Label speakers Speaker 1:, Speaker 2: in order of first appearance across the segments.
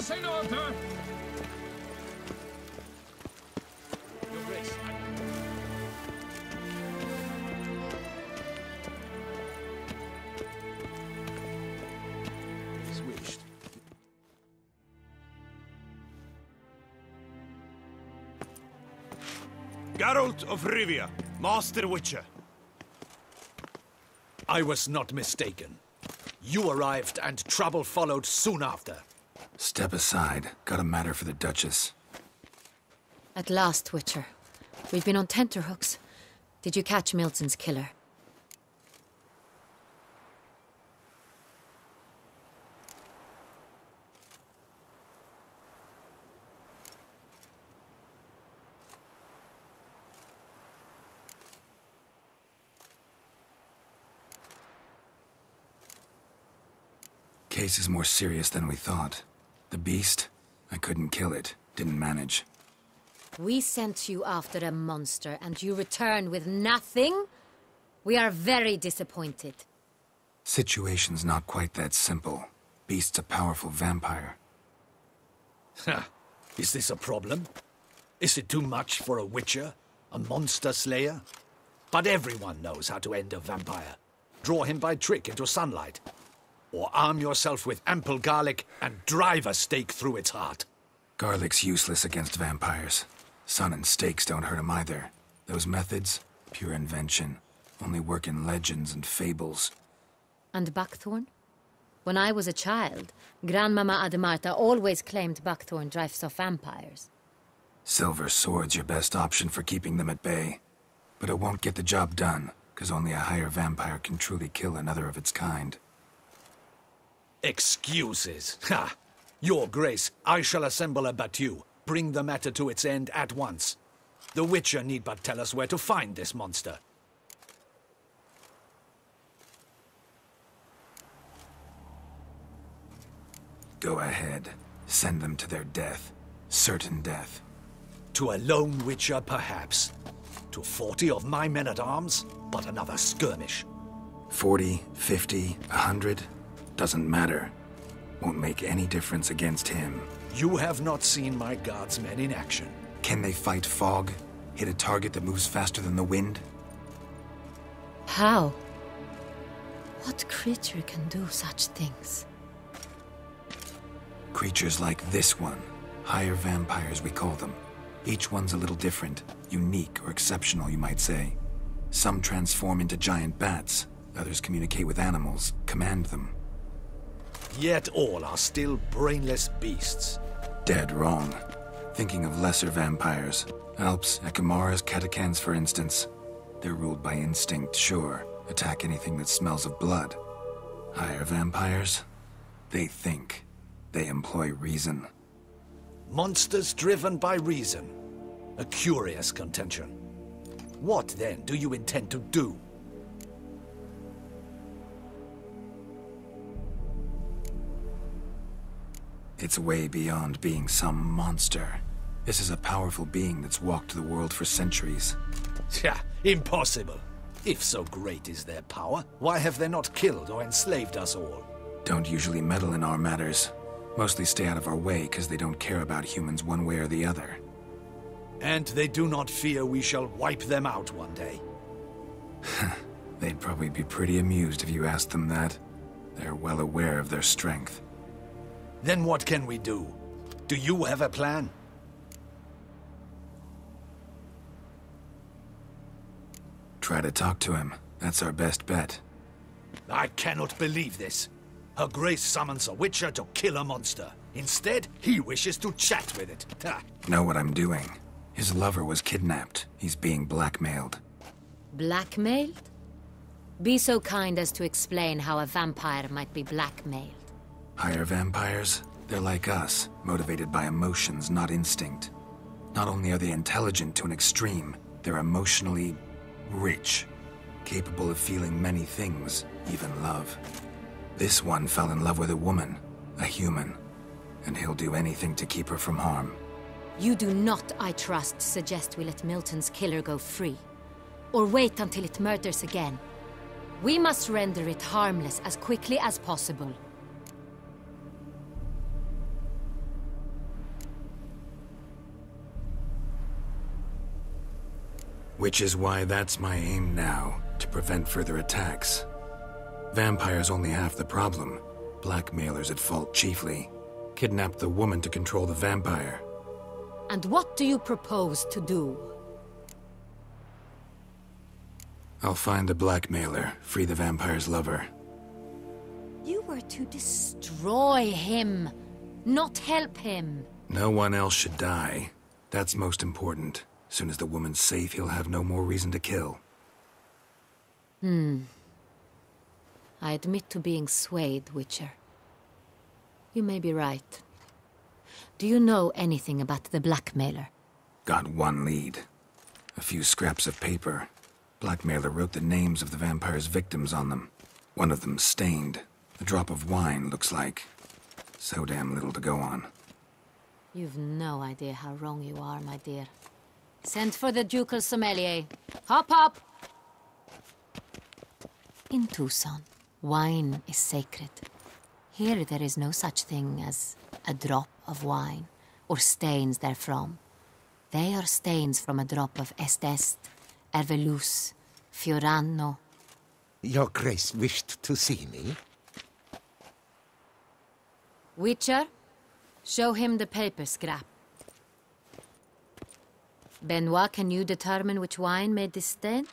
Speaker 1: House in order!
Speaker 2: Your Grace,
Speaker 1: As wished.
Speaker 3: Geralt of Rivia, Master Witcher.
Speaker 2: I was not mistaken. You arrived and trouble followed soon after.
Speaker 4: Step aside. Got a matter for the Duchess.
Speaker 5: At last, Witcher. We've been on tenterhooks. Did you catch Milton's killer?
Speaker 4: Case is more serious than we thought. The beast? I couldn't kill it. Didn't manage.
Speaker 5: We sent you after a monster, and you return with nothing? We are very disappointed.
Speaker 4: Situation's not quite that simple. Beast's a powerful vampire.
Speaker 2: Ha! Is this a problem? Is it too much for a Witcher? A monster slayer? But everyone knows how to end a vampire. Draw him by trick into sunlight. Or arm yourself with ample garlic and drive a stake through its heart.
Speaker 4: Garlic's useless against vampires. Sun and stakes don't hurt him either. Those methods, pure invention. Only work in legends and fables.
Speaker 5: And buckthorn? When I was a child, Grandmama Ademarta always claimed buckthorn drives off vampires.
Speaker 4: Silver sword's your best option for keeping them at bay. But it won't get the job done, because only a higher vampire can truly kill another of its kind.
Speaker 2: Excuses. Ha! Your Grace, I shall assemble a battue. Bring the matter to its end at once. The Witcher need but tell us where to find this monster.
Speaker 4: Go ahead. Send them to their death. Certain death.
Speaker 2: To a lone Witcher, perhaps. To 40 of my men-at-arms, but another skirmish.
Speaker 4: 40, 50, 100? Doesn't matter. Won't make any difference against him.
Speaker 2: You have not seen my guardsmen in action.
Speaker 4: Can they fight fog? Hit a target that moves faster than the wind?
Speaker 5: How? What creature can do such things?
Speaker 4: Creatures like this one. Higher vampires, we call them. Each one's a little different. Unique or exceptional, you might say. Some transform into giant bats. Others communicate with animals, command them.
Speaker 2: Yet all are still brainless beasts.
Speaker 4: Dead wrong. Thinking of lesser vampires. Alps, Ekamaras, Catacans, for instance. They're ruled by instinct, sure. Attack anything that smells of blood. Higher vampires? They think. They employ reason.
Speaker 2: Monsters driven by reason. A curious contention. What, then, do you intend to do?
Speaker 4: It's way beyond being some monster. This is a powerful being that's walked the world for centuries.
Speaker 2: Yeah, impossible. If so great is their power, why have they not killed or enslaved us all?
Speaker 4: Don't usually meddle in our matters. Mostly stay out of our way because they don't care about humans one way or the other.
Speaker 2: And they do not fear we shall wipe them out one day.
Speaker 4: They'd probably be pretty amused if you asked them that. They're well aware of their strength.
Speaker 2: Then what can we do? Do you have a plan?
Speaker 4: Try to talk to him. That's our best bet.
Speaker 2: I cannot believe this. Her Grace summons a Witcher to kill a monster. Instead, he wishes to chat with it. Ha.
Speaker 4: Know what I'm doing. His lover was kidnapped. He's being blackmailed.
Speaker 5: Blackmailed? Be so kind as to explain how a vampire might be blackmailed.
Speaker 4: Higher vampires? They're like us, motivated by emotions, not instinct. Not only are they intelligent to an extreme, they're emotionally rich, capable of feeling many things, even love. This one fell in love with a woman, a human, and he'll do anything to keep her from harm.
Speaker 5: You do not, I trust, suggest we let Milton's killer go free. Or wait until it murders again. We must render it harmless as quickly as possible.
Speaker 4: Which is why that's my aim now, to prevent further attacks. Vampires only half the problem. Blackmailers at fault chiefly. Kidnapped the woman to control the vampire.
Speaker 5: And what do you propose to do?
Speaker 4: I'll find the blackmailer, free the vampire's lover.
Speaker 5: You were to destroy him, not help him.
Speaker 4: No one else should die. That's most important. Soon as the woman's safe, he'll have no more reason to kill.
Speaker 5: I admit to being swayed, Witcher. You may be right. Do you know anything about the blackmailer?
Speaker 4: Got one lead. A few scraps of paper. Blackmailer wrote the names of the vampire's victims on them. One of them stained. A drop of wine, looks like. So damn little to go on.
Speaker 5: You've no idea how wrong you are, my dear. Send for the ducal sommelier. Hop, hop! In Tucson, wine is sacred. Here there is no such thing as a drop of wine, or stains therefrom. They are stains from a drop of Est, Ervelus, Fiorano.
Speaker 1: Your Grace wished to see me?
Speaker 5: Witcher, show him the paper scrap. Benoit, can you determine which wine made this stain?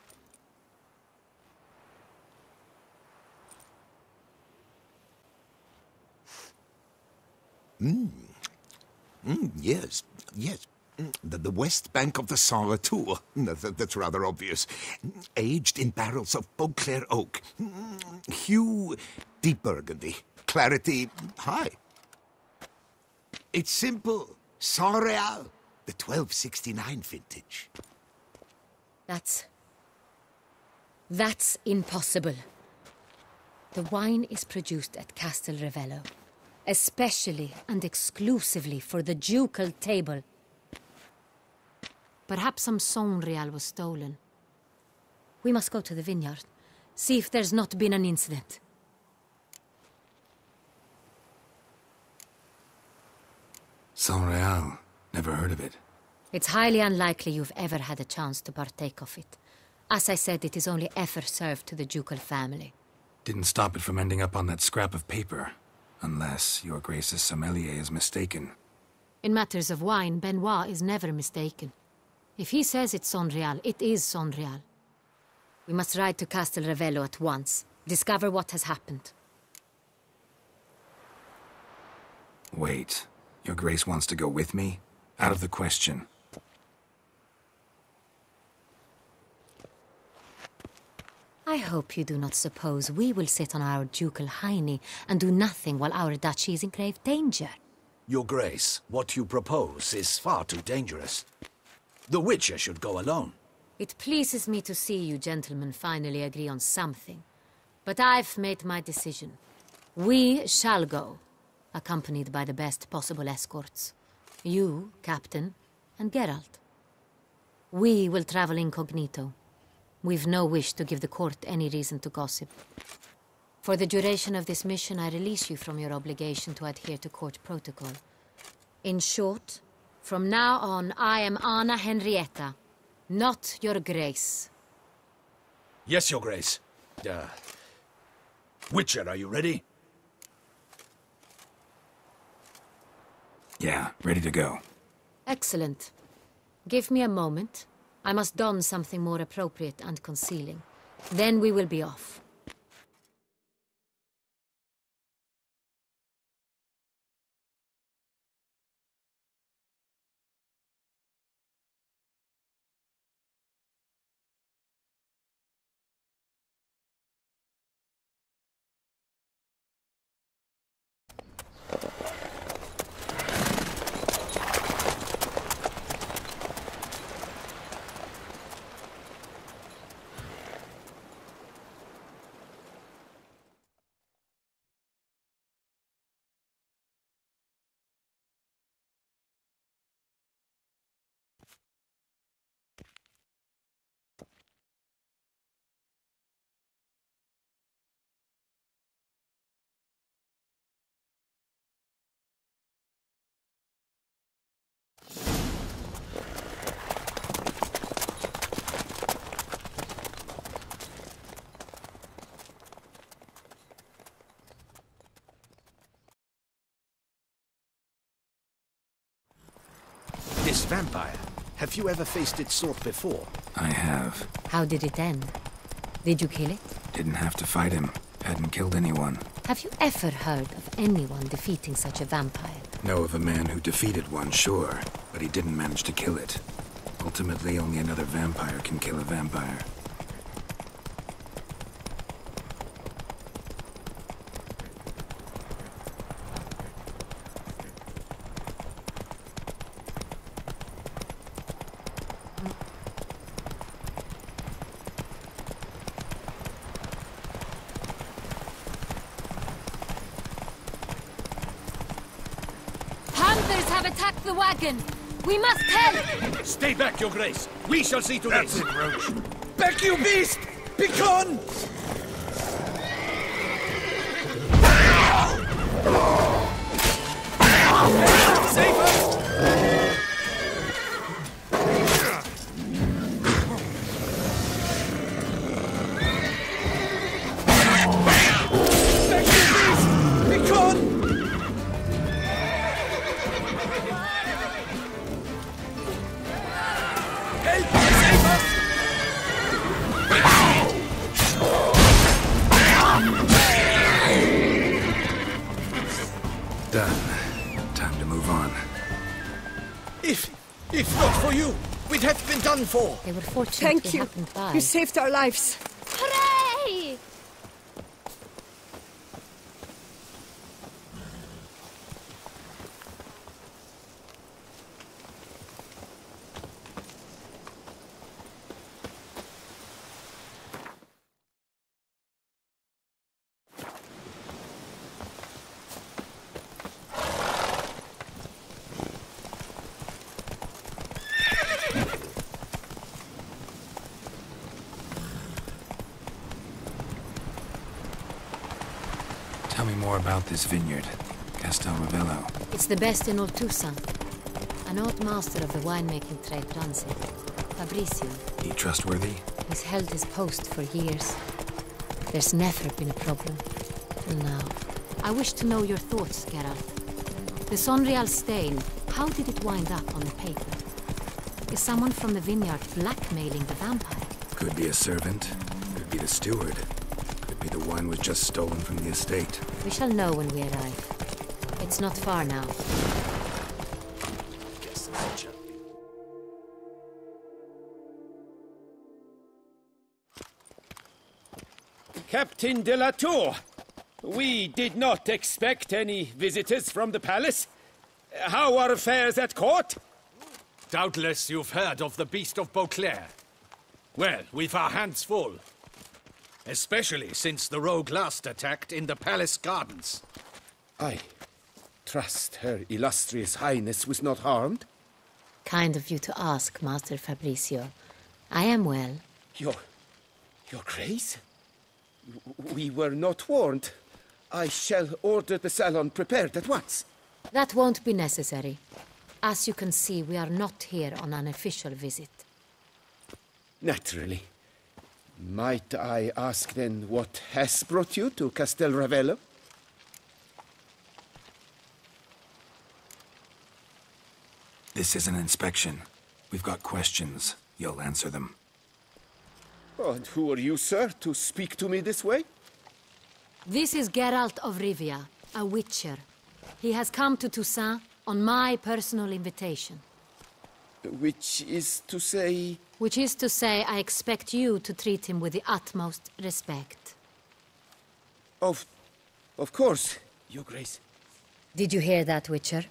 Speaker 1: Yes. The west bank of the Saint Latour. That's rather obvious. Aged in barrels of Beauclair oak. Hue, deep burgundy. Clarity, high. It's simple. Saint Real, the 1269 vintage.
Speaker 5: That's impossible. The wine is produced at Castel Revello, especially and exclusively for the ducal table. Perhaps some Saint Real was stolen. We must go to the vineyard, see if there's not been an incident.
Speaker 4: Saint Real. Never heard of it.
Speaker 5: It's highly unlikely you've ever had a chance to partake of it. As I said, it is only ever served to the ducal family.
Speaker 4: Didn't stop it from ending up on that scrap of paper. Unless your Grace's sommelier is mistaken.
Speaker 5: In matters of wine, Benoit is never mistaken. If he says it's Saint Real, it is Saint Real. We must ride to Castel Revello at once. Discover what has happened.
Speaker 4: Wait. Your Grace wants to go with me? Out of the question.
Speaker 5: I hope you do not suppose we will sit on our ducal hiney and do nothing while our duchy is in grave danger.
Speaker 2: Your Grace, what you propose is far too dangerous. The Witcher should go alone.
Speaker 5: It pleases me to see you gentlemen finally agree on something. But I've made my decision. We shall go, accompanied by the best possible escorts. You, Captain, and Geralt. We will travel incognito. We've no wish to give the court any reason to gossip. For the duration of this mission, I release you from your obligation to adhere to court protocol. In short, from now on, I am Anna Henrietta, not your Grace.
Speaker 2: Yes, Your Grace. Witcher, are you ready?
Speaker 4: Yeah, ready to go.
Speaker 5: Excellent. Give me a moment. I must don something more appropriate and concealing. Then we will be off.
Speaker 2: This vampire, have you ever faced its sort before?
Speaker 4: I have.
Speaker 5: How did it end? Did you kill it?
Speaker 4: Didn't have to fight him. Hadn't killed anyone.
Speaker 5: Have you ever heard of anyone defeating such a vampire?
Speaker 4: Know of a man who defeated one, sure, but he didn't manage to kill it. Ultimately, only another vampire can kill a vampire.
Speaker 5: Hunters have attacked the wagon! We must help!
Speaker 2: Stay back, Your Grace. We shall see to
Speaker 3: That's
Speaker 2: this.
Speaker 3: it, Roach.
Speaker 2: Back, you beast! Begone! Save us! Back, you beast! Begone! Help! Save us!
Speaker 4: Done. Time to move on.
Speaker 2: If not for you, we'd have been done for.
Speaker 5: They were fortunate
Speaker 6: Thank
Speaker 5: we
Speaker 6: you.
Speaker 5: happened by.
Speaker 6: You saved our lives.
Speaker 5: Hooray!
Speaker 4: Tell me more about this vineyard. Castel Ravello.
Speaker 5: It's the best in Oltusa. An old master of the winemaking trade runs it. Fabricio.
Speaker 4: He trustworthy?
Speaker 5: He's held his post for years. There's never been a problem. Till now. I wish to know your thoughts, Geralt. The Sonreal stain, how did it wind up on the paper? Is someone from the vineyard blackmailing the vampire?
Speaker 4: Could be a servant. Could be the steward. Could be the wine was just stolen from the estate.
Speaker 5: We shall know when we arrive. It's not far now.
Speaker 3: Captain de la Tour, we did not expect any visitors from the palace. How are affairs at court?
Speaker 2: Doubtless you've heard of the Beast of Beauclair. Well, we've our hands full. Especially since the rogue last attacked in the palace gardens.
Speaker 7: I trust Her Illustrious Highness was not harmed.
Speaker 5: Kind of you to ask, Master Fabricio. I am well.
Speaker 7: Your Grace? We were not warned. I shall order the salon prepared at once.
Speaker 5: That won't be necessary. As you can see, we are not here on an official visit.
Speaker 7: Naturally. Might I ask then what has brought you to Castel Ravello?
Speaker 4: This is an inspection. We've got questions. You'll answer them.
Speaker 7: Oh, and who are you, sir, to speak to me this way?
Speaker 5: This is Geralt of Rivia, a witcher. He has come to Toussaint on my personal invitation.
Speaker 7: Which is to say...
Speaker 5: Which is to say, I expect you to treat him with the utmost respect.
Speaker 7: Of course, Your Grace.
Speaker 5: Did you hear that, Witcher?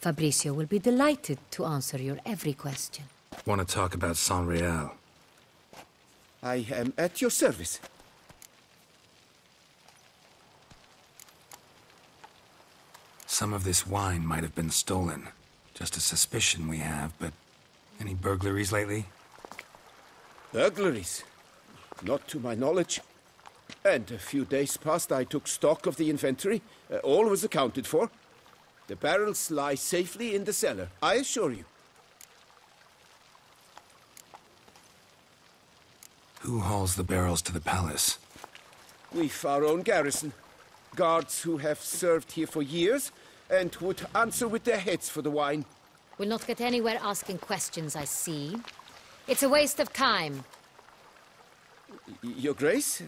Speaker 5: Fabricio will be delighted to answer your every question.
Speaker 4: Want to talk about Sonreal?
Speaker 7: I am at your service.
Speaker 4: Some of this wine might have been stolen. Just a suspicion we have, but... Any burglaries lately?
Speaker 7: Burglaries? Not to my knowledge. And a few days past I took stock of the inventory. All was accounted for. The barrels lie safely in the cellar, I assure you.
Speaker 4: Who hauls the barrels to the palace?
Speaker 7: We've our own garrison. Guards who have served here for years and would answer with their heads for the wine.
Speaker 5: We'll not get anywhere asking questions, I see. It's a waste of time.
Speaker 7: Your Grace?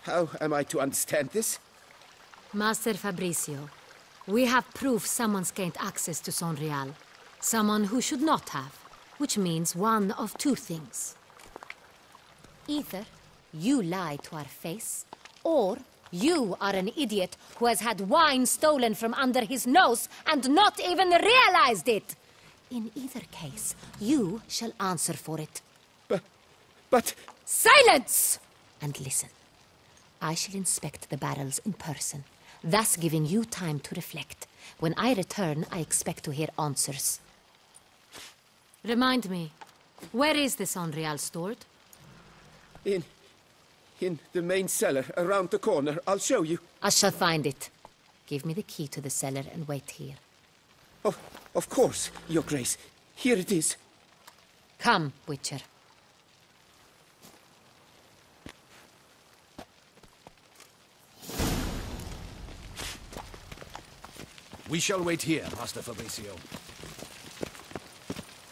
Speaker 7: How am I to understand this?
Speaker 5: Master Fabricio, we have proof someone's gained access to Sonreal. Someone who should not have, which means one of two things. Either you lie to our face, or you are an idiot who has had wine stolen from under his nose and not even realized it. In either case, you shall answer for it.
Speaker 7: But...
Speaker 5: Silence! And listen. I shall inspect the barrels in person, thus giving you time to reflect. When I return, I expect to hear answers. Remind me, where is the Sonreal stored?
Speaker 7: In the main cellar, around the corner. I'll show you.
Speaker 5: I shall find it. Give me the key to the cellar and wait here.
Speaker 7: Oh, of course, Your Grace. Here it is.
Speaker 5: Come, Witcher.
Speaker 2: We shall wait here, Master Fabricio.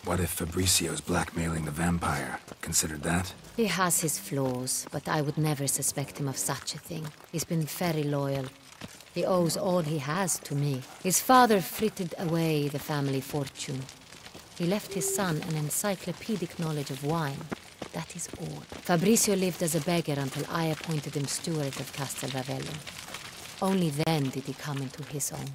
Speaker 4: What if Fabricio's blackmailing the vampire? Considered that?
Speaker 5: He has his flaws, but I would never suspect him of such a thing. He's been very loyal. He owes all he has to me. His father frittered away the family fortune. He left his son an encyclopedic knowledge of wine. That is all. Fabricio lived as a beggar until I appointed him steward of Castel Ravello. Only then did he come into his own.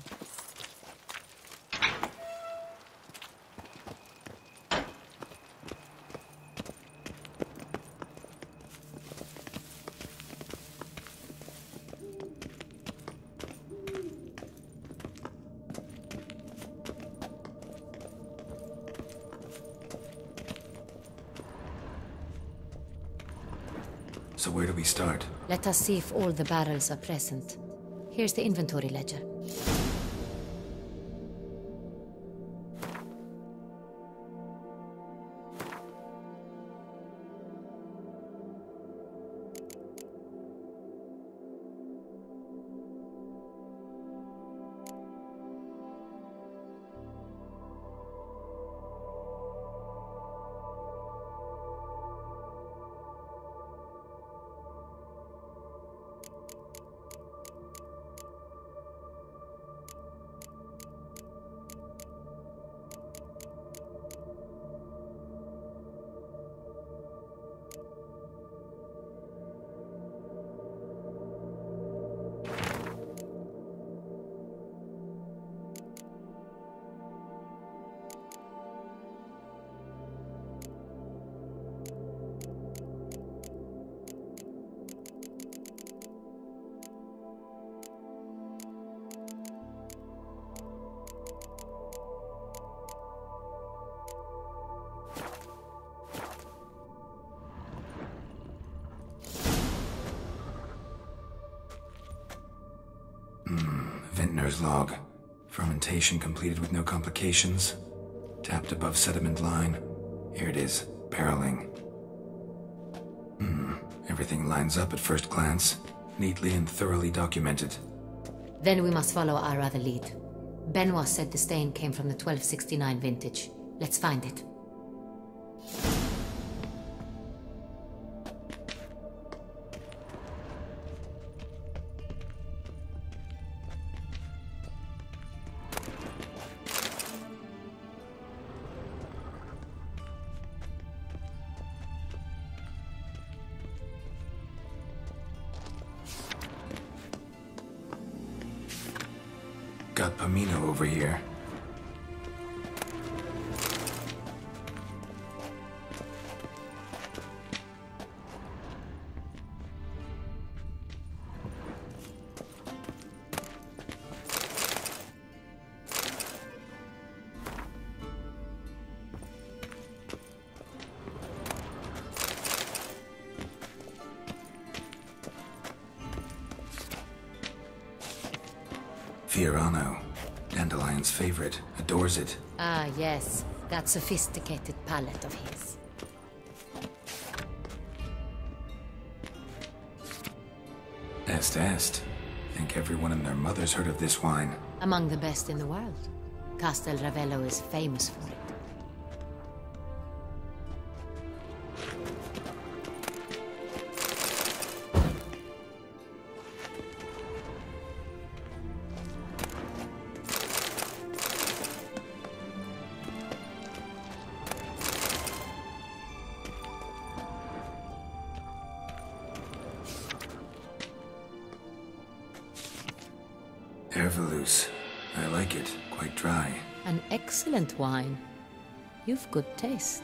Speaker 4: So where do we start?
Speaker 5: Let us see if all the barrels are present. Here's the inventory ledger.
Speaker 4: Vintner's log. Fermentation completed with no complications. Tapped above sediment line. Here it is. Barreling. Everything lines up at first glance. Neatly and thoroughly documented.
Speaker 5: Then we must follow our other lead. Benoit said the stain came from the 1269 vintage. Let's find it.
Speaker 4: Got Pomino over here. Fiorano, Dandelion's favorite, adores it.
Speaker 5: Ah, yes. That sophisticated palate of his.
Speaker 4: Est. Think everyone and their mother's heard of this wine.
Speaker 5: Among the best in the world. Castel Ravello is famous for it.
Speaker 4: Ervelus. I like it. Quite dry.
Speaker 5: An excellent wine. You've good taste.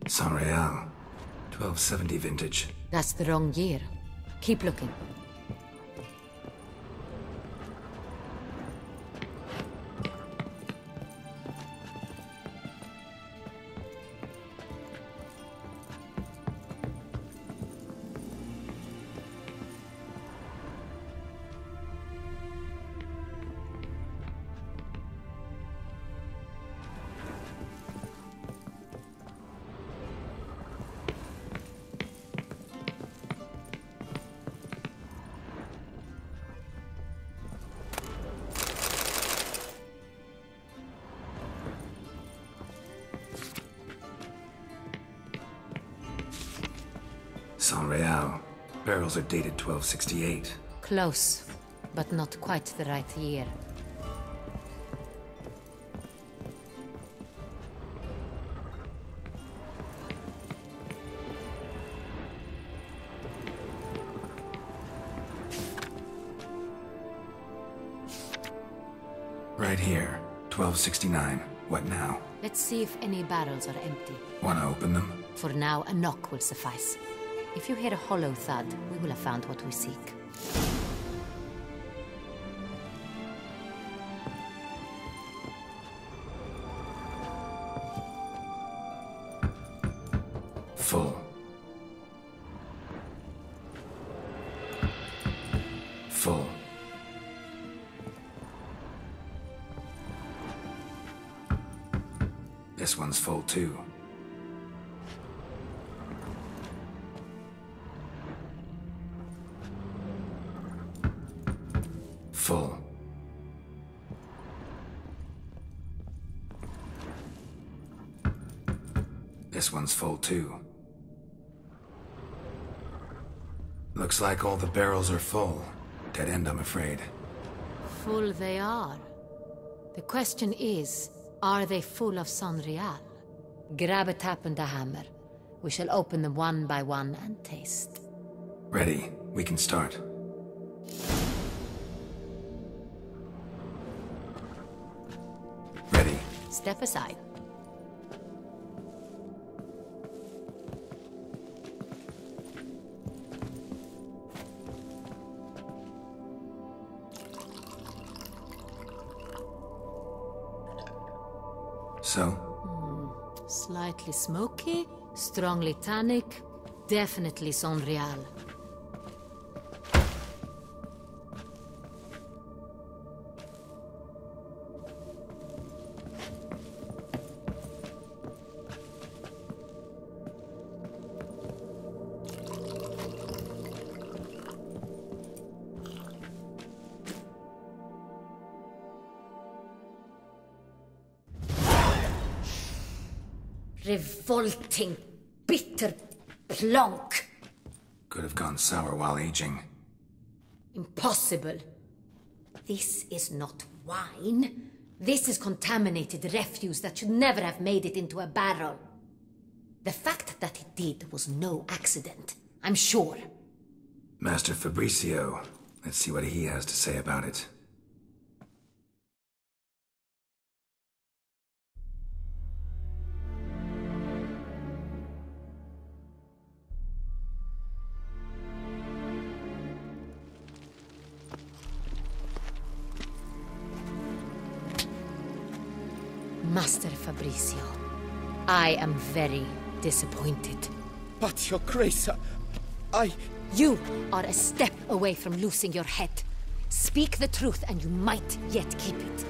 Speaker 4: San Real. 1270 vintage.
Speaker 5: That's the wrong year. Keep looking.
Speaker 4: San Real. Barrels are dated 1268.
Speaker 5: Close, but not quite the right year.
Speaker 4: Right here. 1269. What now?
Speaker 5: Let's see if any barrels are empty.
Speaker 4: Wanna open them?
Speaker 5: For now, a knock will suffice. If you hear a hollow thud, we will have found what we seek.
Speaker 4: Full. Full. This one's full too. Full. This one's full too. Looks like all the barrels are full. Dead end, I'm afraid.
Speaker 5: Full they are. The question is, are they full of San Real? Grab a tap and a hammer. We shall open them one by one and taste.
Speaker 4: Ready. We can start. Ready.
Speaker 5: Step aside.
Speaker 4: So?
Speaker 5: Slightly smoky, strongly tannic, definitely San Real. Revolting, bitter plonk.
Speaker 4: Could have gone sour while aging.
Speaker 5: Impossible. This is not wine. This is contaminated refuse that should never have made it into a barrel. The fact that it did was no accident, I'm sure.
Speaker 4: Master Fabricio. Let's see what he has to say about it.
Speaker 5: Master Fabricio, I am very disappointed.
Speaker 7: But, Your Grace,
Speaker 5: You are a step away from losing your head. Speak the truth and you might yet keep it.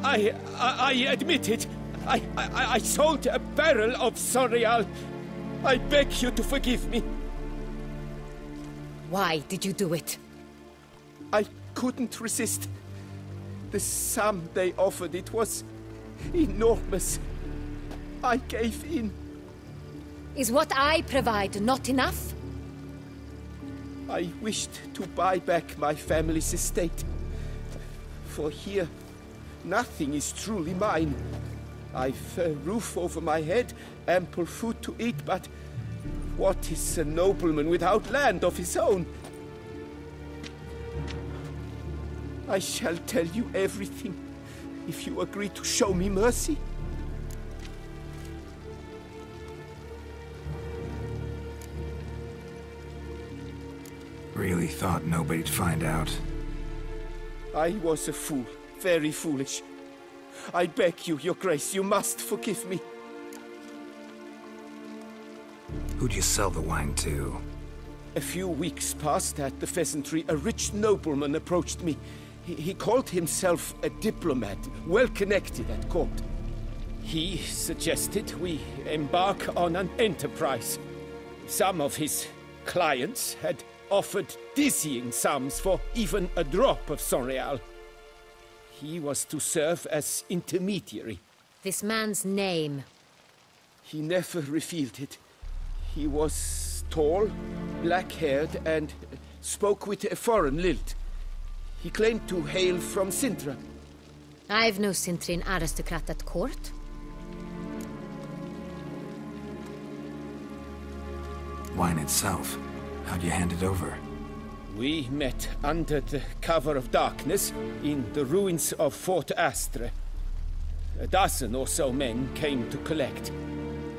Speaker 3: I admit it. I sold a barrel of Sorial. I beg you to forgive me.
Speaker 5: Why did you do it?
Speaker 7: I couldn't resist. The sum they offered, it was enormous. I gave in.
Speaker 5: Is what I provide not enough?
Speaker 7: I wished to buy back my family's estate. For here, nothing is truly mine. I've a roof over my head, ample food to eat, but what is a nobleman without land of his own? I shall tell you everything, if you agree to show me mercy.
Speaker 4: Really thought nobody'd find out.
Speaker 7: I was a fool, very foolish. I beg you, Your Grace, you must forgive me.
Speaker 4: Who'd you sell the wine to?
Speaker 7: A few weeks past at the Pheasantry, a rich nobleman approached me. He called himself a diplomat, well connected at court.
Speaker 3: He suggested we embark on an enterprise. Some of his clients had offered dizzying sums for even a drop of Sorial. He was to serve as intermediary.
Speaker 5: This man's name.
Speaker 7: He never revealed it. He was tall, black-haired, and spoke with a foreign lilt. He claimed to hail from Sintra.
Speaker 5: I've no Sintrin aristocrat at court.
Speaker 4: Wine itself. How'd you hand it over?
Speaker 3: We met under the cover of darkness in the ruins of Fort Astre. A dozen or so men came to collect.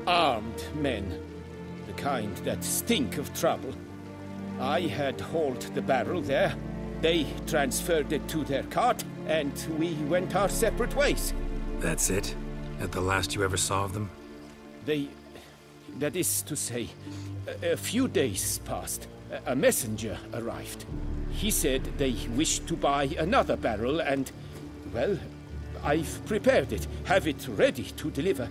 Speaker 3: Armed men. The kind that stink of trouble. I had hauled the barrel there. They transferred it to their cart, and we went our separate ways.
Speaker 4: That's it? At the last you ever saw of them?
Speaker 3: That is to say, a few days passed. A messenger arrived. He said they wished to buy another barrel and, well, I've prepared it. Have it ready to deliver.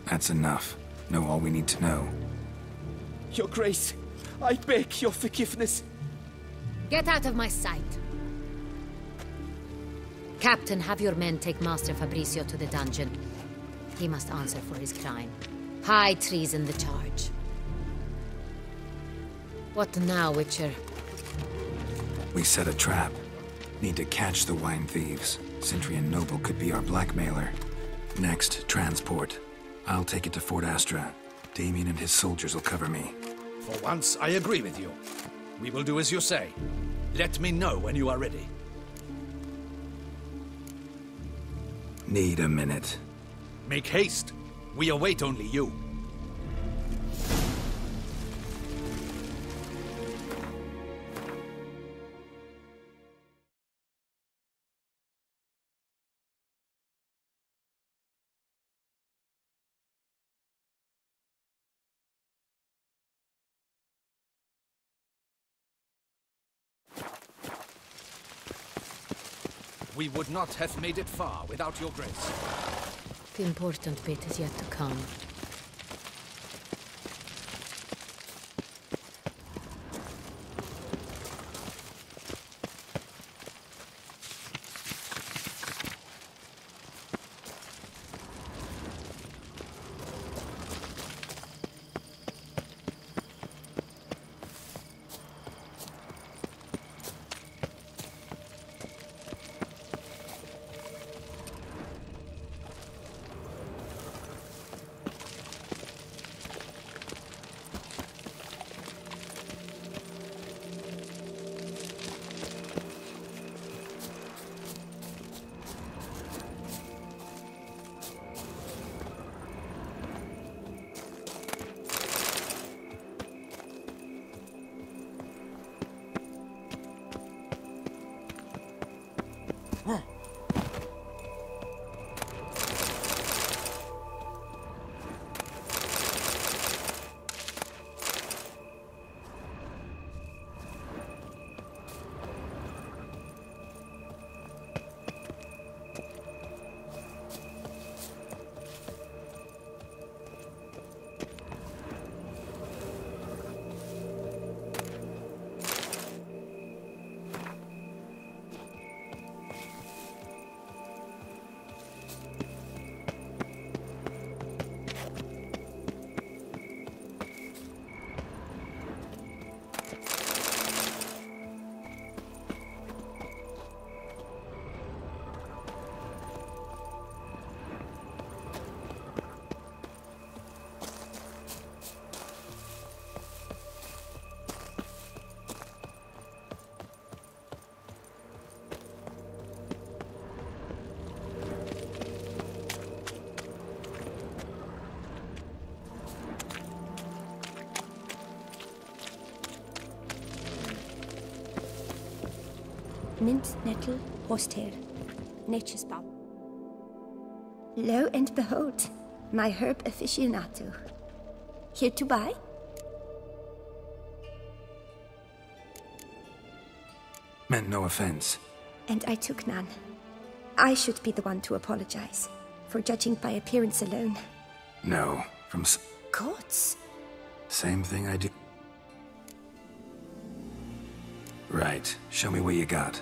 Speaker 4: That's enough. Know all we need to know.
Speaker 7: Your Grace, I beg your forgiveness.
Speaker 5: Get out of my sight. Captain, have your men take Master Fabrizio to the dungeon. He must answer for his crime. High treason the charge. What now, Witcher?
Speaker 4: We set a trap. Need to catch the wine thieves. Centrian Noble could be our blackmailer. Next, transport. I'll take it to Fort Astra. Damien and his soldiers will cover me.
Speaker 2: For once, I agree with you. We will do as you say. Let me know when you are ready.
Speaker 4: Need a minute.
Speaker 2: Make haste. We await only you. We would not have made it far without your grace.
Speaker 5: The important bit is yet to come.
Speaker 6: Mint, nettle, horsehair, nature's balm. Lo and behold, my herb aficionado. Here to buy?
Speaker 4: Meant no offense.
Speaker 6: And I took none. I should be the one to apologize for judging by appearance alone.
Speaker 4: No, from
Speaker 6: Gods?
Speaker 4: same thing I do. Right, show me what you got.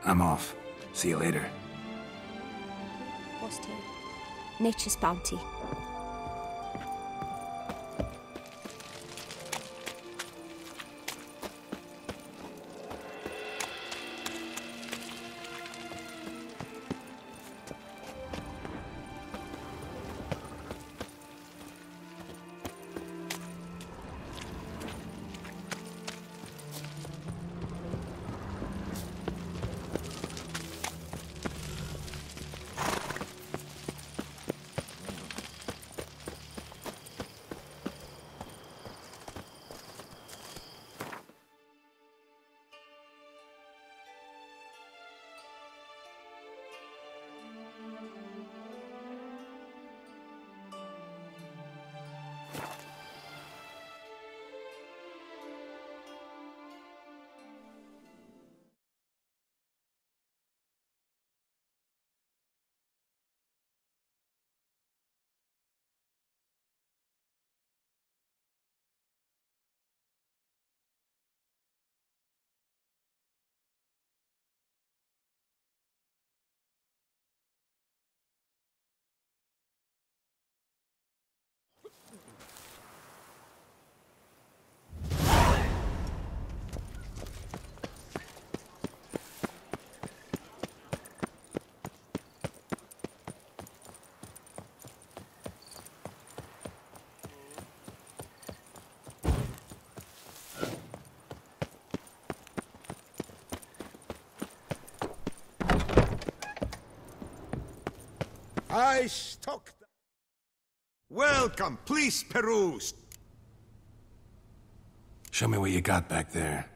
Speaker 4: I'm off. See you later.
Speaker 6: Horsehair, nature's bounty.
Speaker 1: I stock. Welcome, please peruse.
Speaker 4: Show me what you got back there.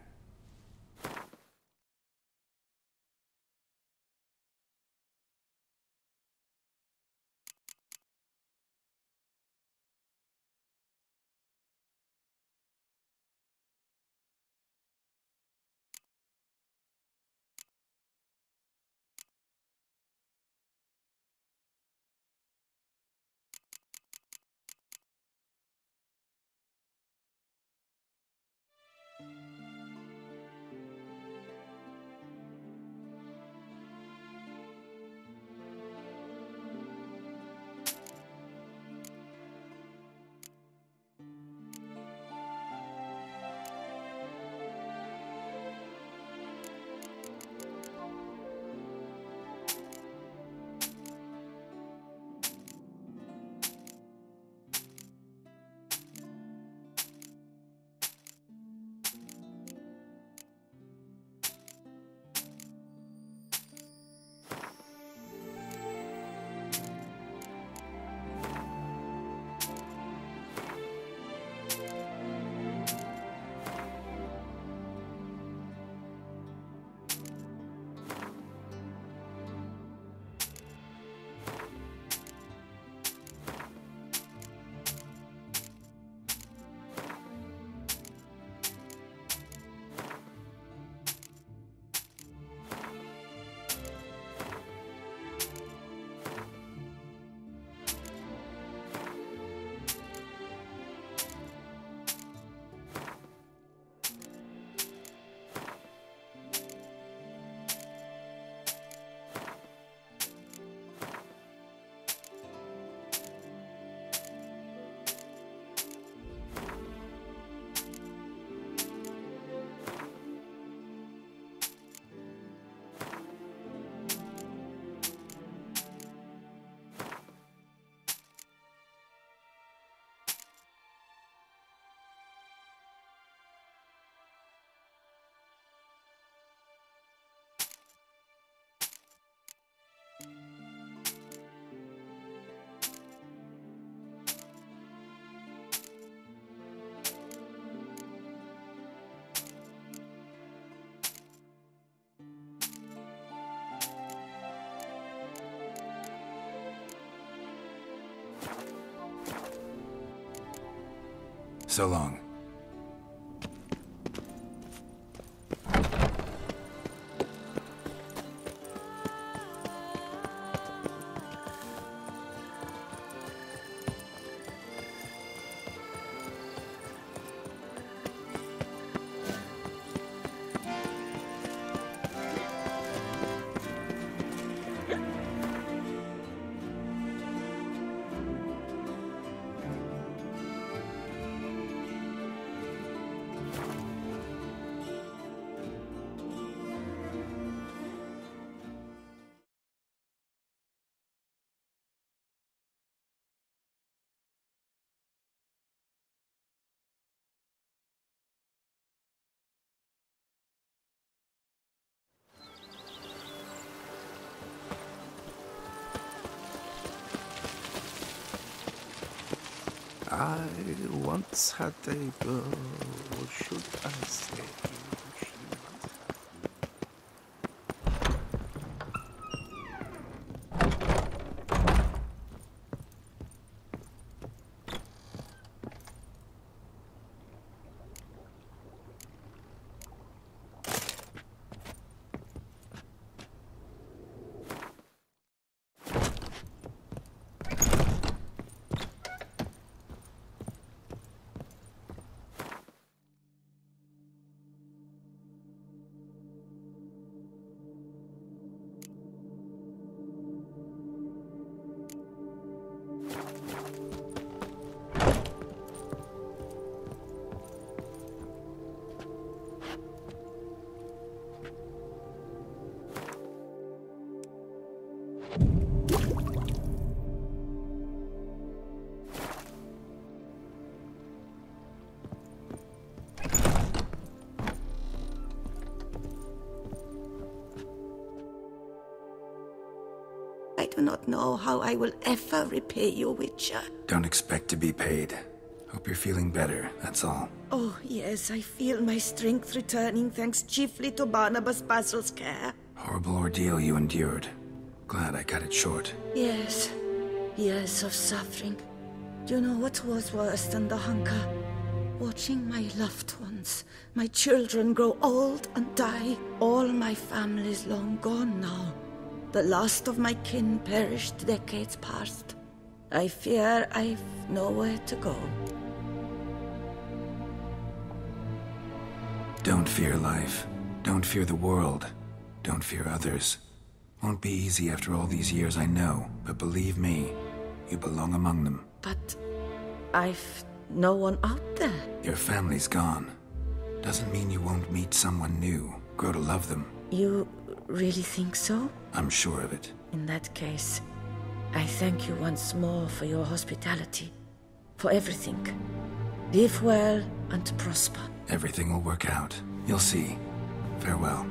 Speaker 4: So long.
Speaker 8: I once had a girl, should I say?
Speaker 9: I do not know how I will ever repay you, Witcher.
Speaker 4: Don't expect to be paid. Hope you're feeling better, that's all.
Speaker 9: Oh, yes, I feel my strength returning thanks chiefly to Barnabas Basil's care.
Speaker 4: Horrible ordeal you endured. Glad I cut it short.
Speaker 9: Yes, years of suffering. Do you know what was worse than the hunger? Watching my loved ones, my children grow old and die. All my family's long gone now. The last of my kin perished decades past. I fear I've nowhere to go.
Speaker 4: Don't fear life. Don't fear the world. Don't fear others. Won't be easy after all these years, I know. But believe me, you belong among them.
Speaker 9: But I've no one out there.
Speaker 4: Your family's gone. Doesn't mean you won't meet someone new. Grow to love them.
Speaker 9: You really think so?
Speaker 4: I'm sure of it.
Speaker 9: In that case, I thank you once more for your hospitality. For everything. Live well and prosper.
Speaker 4: Everything will work out. You'll see. Farewell.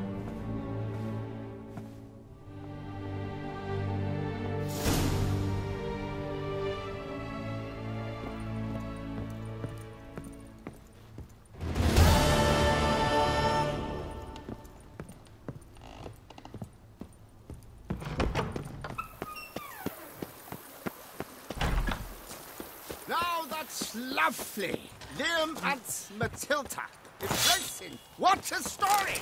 Speaker 7: Now that's lovely. Liam and Matilda. Embracing. What a story!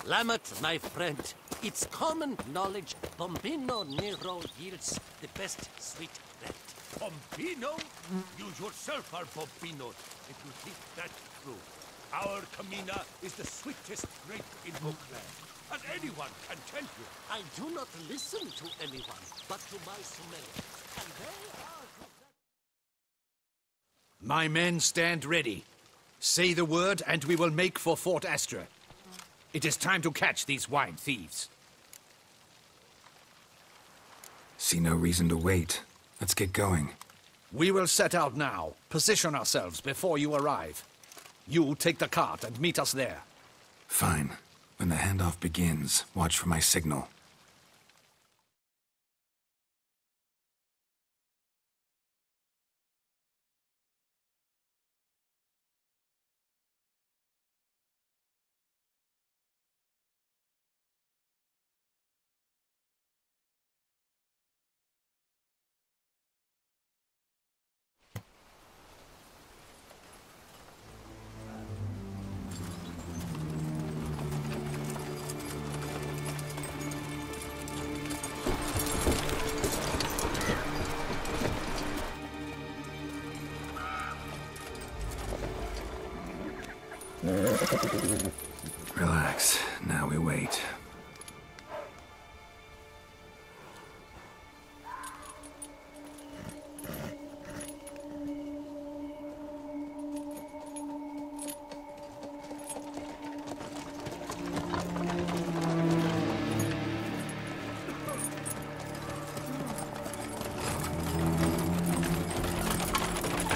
Speaker 10: Lamet, my friend, it's common knowledge Pompino Nero yields the best sweet bread.
Speaker 11: Pompino? You yourself are Pompino, if you think that's true. Our Camina is the sweetest grape in Beauclair, and anyone can tell you.
Speaker 10: I do not listen to anyone, but to my sommeliers, and they are...
Speaker 2: My men stand ready. Say the word, and we will make for Fort Astra. It is time to catch these wine thieves.
Speaker 4: See no reason to wait. Let's get going.
Speaker 2: We will set out now. Position ourselves before you arrive. You take the cart and meet us there.
Speaker 4: Fine. When the handoff begins, watch for my signal. Relax. Now we wait.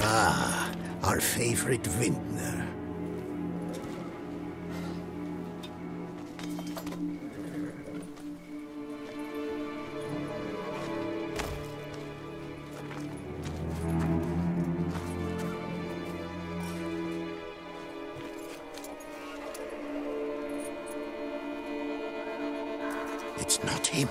Speaker 1: Ah, our favorite vintner. It's not him.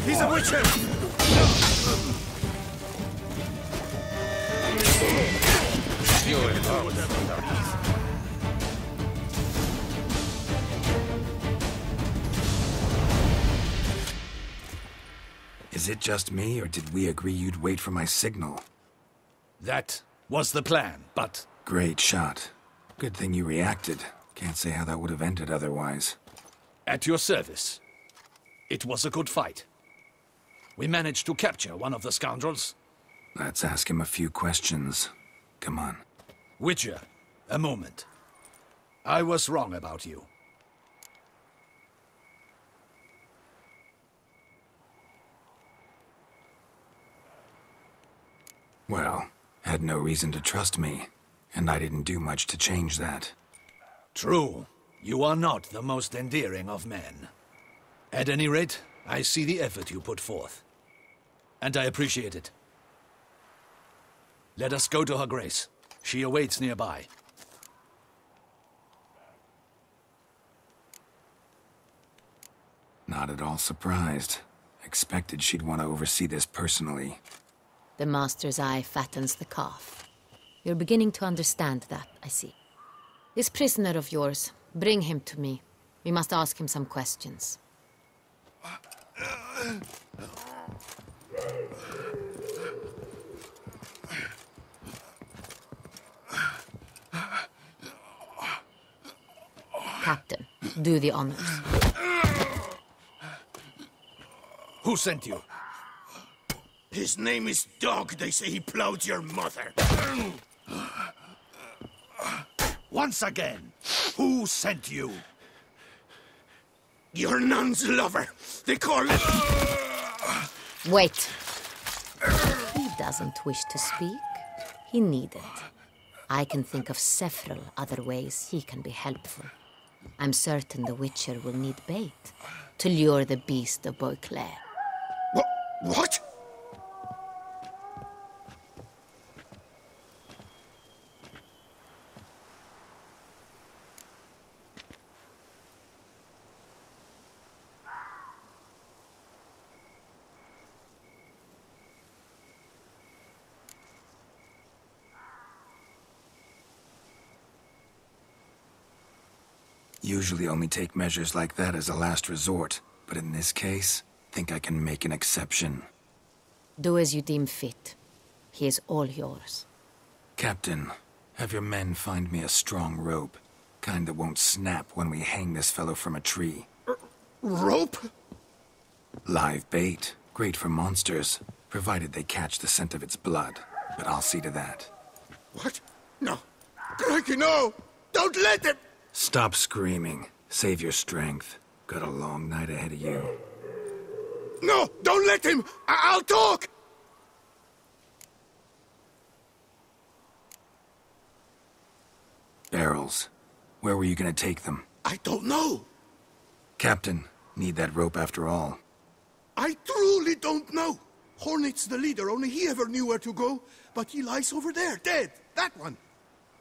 Speaker 11: He's a witcher!
Speaker 4: Is it just me, or did we agree you'd wait for my signal?
Speaker 2: That was the plan, but...
Speaker 4: Great shot. Good thing you reacted. Can't say how that would have ended otherwise.
Speaker 2: At your service. It was a good fight. We managed to capture one of the scoundrels.
Speaker 4: Let's ask him a few questions. Come on.
Speaker 2: Witcher, a moment. I was wrong about you.
Speaker 4: Well, had no reason to trust me, and I didn't do much to change that.
Speaker 2: True. You are not the most endearing of men. At any rate, I see the effort you put forth, and I appreciate it. Let us go to Her Grace. She awaits nearby.
Speaker 4: Not at all surprised. Expected she'd want to oversee this personally.
Speaker 5: The Master's eye fattens the calf. You're beginning to understand that, I see. This prisoner of yours, bring him to me. We must ask him some questions. Captain, do the honors.
Speaker 2: Who sent you?
Speaker 11: His name is Dog. They say he plowed your mother.
Speaker 2: Once again, who sent you?
Speaker 11: Your nun's lover. They call it...
Speaker 5: Wait. He doesn't wish to speak. He needn't. I can think of several other ways he can be helpful. I'm certain the Witcher will need bait to lure the beast of Beauclair.
Speaker 11: What?
Speaker 4: Usually only take measures like that as a last resort, but in this case, think I can make an exception.
Speaker 5: Do as you deem fit. He is all yours.
Speaker 4: Captain, have your men find me a strong rope. Kind that won't snap when we hang this fellow from a tree.
Speaker 11: Rope?
Speaker 4: Live bait. Great for monsters, provided they catch the scent of its blood. But I'll see to that.
Speaker 11: What? No. Crikey, no! Don't let them!
Speaker 4: Stop screaming. Save your strength. Got a long night ahead of you.
Speaker 11: No! Don't let him! I'll talk!
Speaker 4: Barrels. Where were you gonna take them?
Speaker 11: I don't know.
Speaker 4: Captain, need that rope after all.
Speaker 11: I truly don't know. Hornet's the leader, only he ever knew where to go. But he lies over there, dead. That one.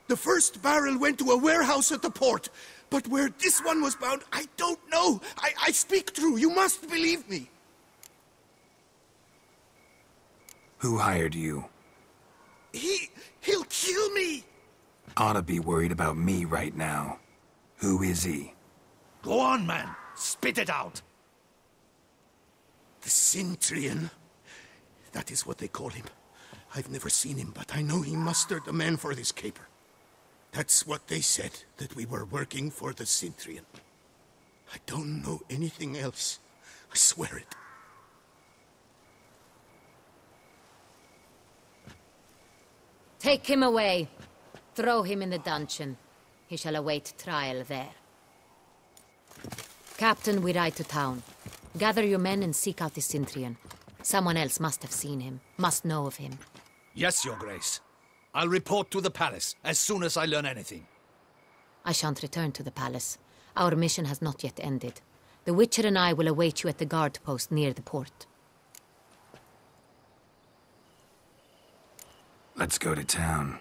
Speaker 11: The first barrel went to a warehouse at the port. But where this one was bound, I don't know. I speak true. You must believe me.
Speaker 4: Who hired you?
Speaker 11: He'll kill me.
Speaker 4: Ought to be worried about me right now. Who is he?
Speaker 2: Go on, man. Spit it out.
Speaker 11: The Cintrian. That is what they call him. I've never seen him, but I know he mustered the men for this caper. That's what they said, that we were working for the Cintrian. I don't know anything else. I swear it.
Speaker 5: Take him away. Throw him in the dungeon. He shall await trial there. Captain, we ride to town. Gather your men and seek out the Cintrian. Someone else must have seen him, must know of him.
Speaker 2: Yes, Your Grace. I'll report to the palace as soon as I learn anything.
Speaker 5: I shan't return to the palace. Our mission has not yet ended. The Witcher and I will await you at the guard post near the port.
Speaker 4: Let's go to town.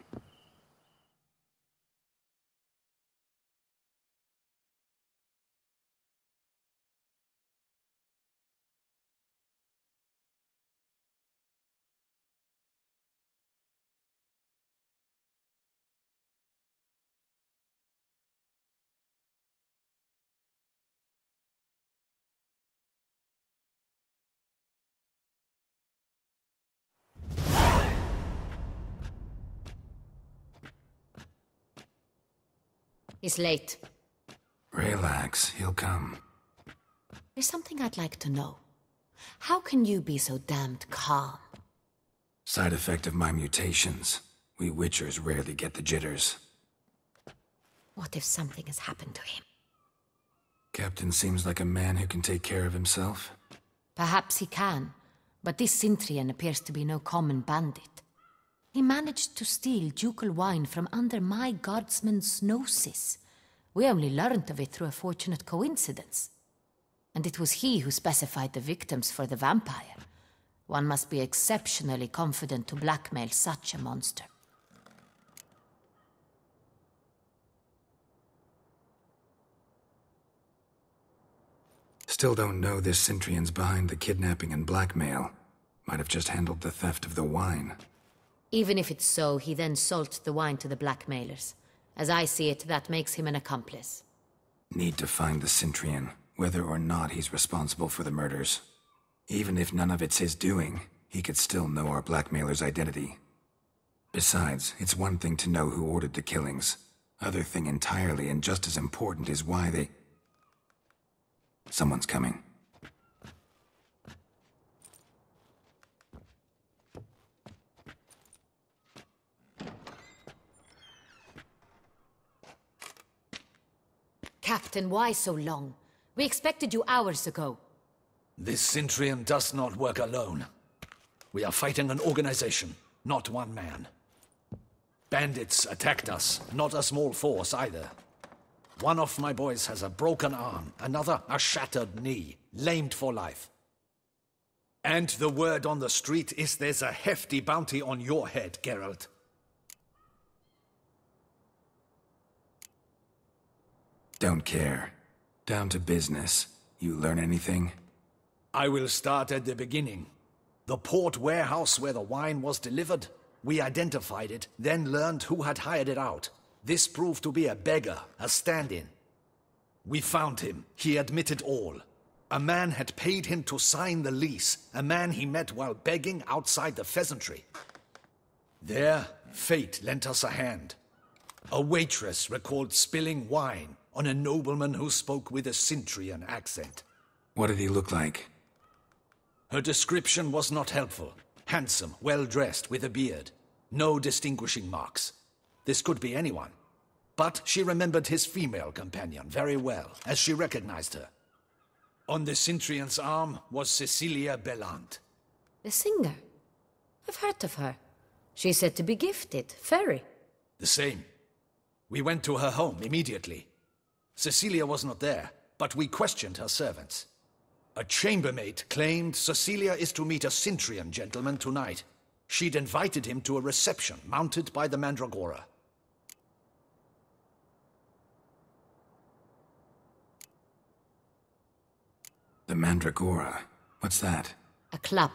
Speaker 5: He's late.
Speaker 4: Relax, he'll come.
Speaker 5: There's something I'd like to know. How can you be so damned calm?
Speaker 4: Side effect of my mutations. We Witchers rarely get the jitters.
Speaker 5: What if something has happened to him?
Speaker 4: Captain seems like a man who can take care of himself.
Speaker 5: Perhaps he can, but this Cintrian appears to be no common bandit. He managed to steal ducal wine from under my guardsman's noses. We only learned of it through a fortunate coincidence. And it was he who specified the victims for the vampire. One must be exceptionally confident to blackmail such a monster.
Speaker 4: Still don't know this Cintrian's behind the kidnapping and blackmail. Might have just handled the theft of the wine.
Speaker 5: Even if it's so, he then sold the wine to the blackmailers. As I see it, that makes him an accomplice.
Speaker 4: Need to find the Cintrian, whether or not he's responsible for the murders. Even if none of it's his doing, he could still know our blackmailer's identity. Besides, it's one thing to know who ordered the killings. Other thing entirely, and just as important, is why they... Someone's coming.
Speaker 5: Captain, why so long? We expected you hours ago.
Speaker 2: This Cintrian does not work alone. We are fighting an organization, not one man. Bandits attacked us, not a small force either. One of my boys has a broken arm, another a shattered knee, lamed for life. And the word on the street is there's a hefty bounty on your head, Geralt.
Speaker 4: Don't care. Down to business. You learn anything?
Speaker 2: I will start at the beginning. The port warehouse where the wine was delivered. We identified it, then learned who had hired it out. This proved to be a beggar, a stand-in. We found him. He admitted all. A man had paid him to sign the lease, a man he met while begging outside the pheasantry. There, fate lent us a hand. A waitress recalled spilling wine on a nobleman who spoke with a Cintrian accent.
Speaker 4: What did he look like?
Speaker 2: Her description was not helpful. Handsome, well-dressed, with a beard. No distinguishing marks. This could be anyone. But she remembered his female companion very well, as she recognized her. On the Cintrian's arm was Cecilia Bellant.
Speaker 5: The singer? I've heard of her. She's said to be gifted, fairy.
Speaker 2: The same. We went to her home immediately. Cecilia was not there, but we questioned her servants. A chambermaid claimed Cecilia is to meet a Cintrian gentleman tonight. She'd invited him to a reception mounted by the Mandragora.
Speaker 4: The Mandragora? What's that?
Speaker 5: A club,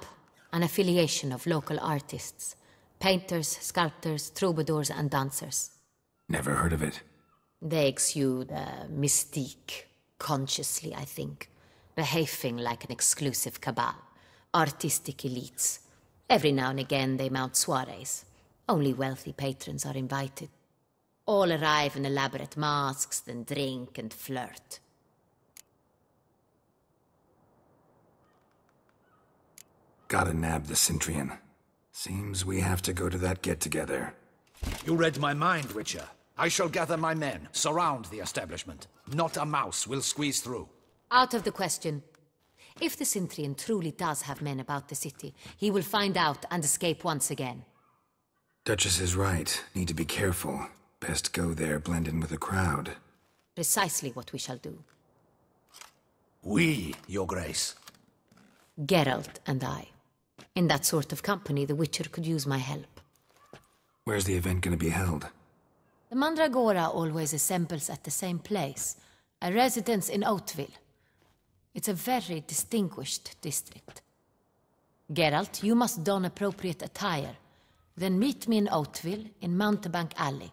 Speaker 5: an affiliation of local artists. Painters, sculptors, troubadours and dancers.
Speaker 4: Never heard of it.
Speaker 5: They exude a mystique, consciously, I think. Behaving like an exclusive cabal. Artistic elites. Every now and again they mount soirees. Only wealthy patrons are invited. All arrive in elaborate masks, then drink and flirt.
Speaker 4: Gotta nab the Cintrian. Seems we have to go to that get-together.
Speaker 2: You read my mind, Witcher. I shall gather my men, surround the establishment. Not a mouse will squeeze through.
Speaker 5: Out of the question. If the Cintrian truly does have men about the city, he will find out and escape once again.
Speaker 4: Duchess is right. Need to be careful. Best go there, blend in with the crowd.
Speaker 5: Precisely what we shall do.
Speaker 2: We, Your Grace.
Speaker 5: Geralt and I. In that sort of company, the Witcher could use my help.
Speaker 4: Where's the event gonna be held?
Speaker 5: The Mandragora always assembles at the same place. A residence in Oatville. It's a very distinguished district. Geralt, you must don appropriate attire. Then meet me in Oatville, in Mountebank Alley.